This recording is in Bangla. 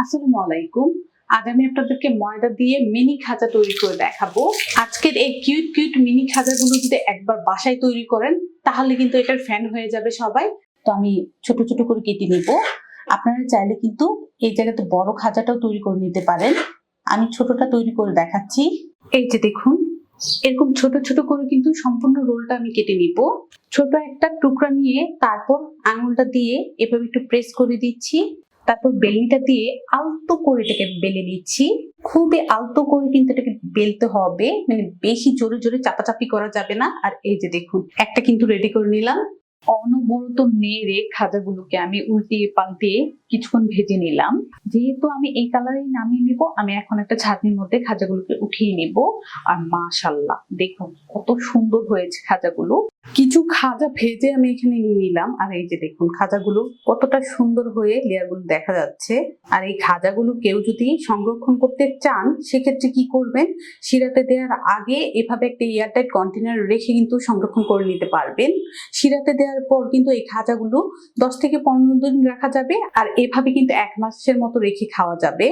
আসসালামু আলাইকুম। আজ আমি আপনাদেরকে ময়দা দিয়ে মিনি খাজা তৈরি করে দেখাবো। আজকের এই কিউট কিউট মিনি খাজাগুলো যদি একবার বাসায় তৈরি করেন তাহলে কিন্তু এটার ফ্যান হয়ে যাবে সবাই। তো আমি ছোট ছোট করে কেটে নিব। আপনারা চাইলে কিন্তু এই জায়গাতে বড় খাজাটাও তৈরি করে নিতে পারেন। আমি ছোটটা তৈরি করে দেখাচ্ছি। এই যে দেখুন, এরকম ছোট ছোট করে কিন্তু সম্পূর্ণ রোলটা আমি কেটে নিব। ছোট একটা টুকরা নিয়ে তারপর আঙুলটা দিয়ে এভাবে একটু প্রেস করে দিচ্ছি। তারপর বেলনিটা দিয়ে আলতো করে এটাকে বেলে নিচ্ছি। খুবই আলতো করে কিন্তু এটাকে বেলতে হবে, মানে বেশি জোরে জোরে চাপাচাপি করা যাবে না। আর এই যে দেখুন, একটা কিন্তু রেডি করে নিলাম। অনবরত নেড়ে খাজাগুলোকে আমি উল্টিয়ে পাল্টিয়ে কিছুক্ষণ ভেজে নিলাম। যেহেতু আমি এই কালারে নামিয়ে নিব, আমি এখন একটা ছাঁকনির মধ্যে খাজাগুলোকে উঠিয়ে নিব। আর মাশাআল্লাহ দেখুন কত সুন্দর হয়েছে খাজাগুলো। কিছু খাজা ভেজে আমি এখানে নিয়ে নিলাম। আর এই যে দেখুন খাজাগুলো কতটা সুন্দর হয়ে লেয়ারগুলো দেখা যাচ্ছে। আর এই খাজাগুলো কেউ যদি সংরক্ষণ করতে চান সেক্ষেত্রে কি করবেন, শিরাতে দেওয়ার আগে এভাবে একটা এয়ারটাইট কন্টেনার রেখে কিন্তু সংরক্ষণ করে নিতে পারবেন। শিরাতে দেওয়ার পর কিন্তু এই খাজাগুলো 10 থেকে 15 দিন রাখা যাবে। আর এভাবে কিন্তু 1 মাসের মতো রেখে খাওয়া যাবে।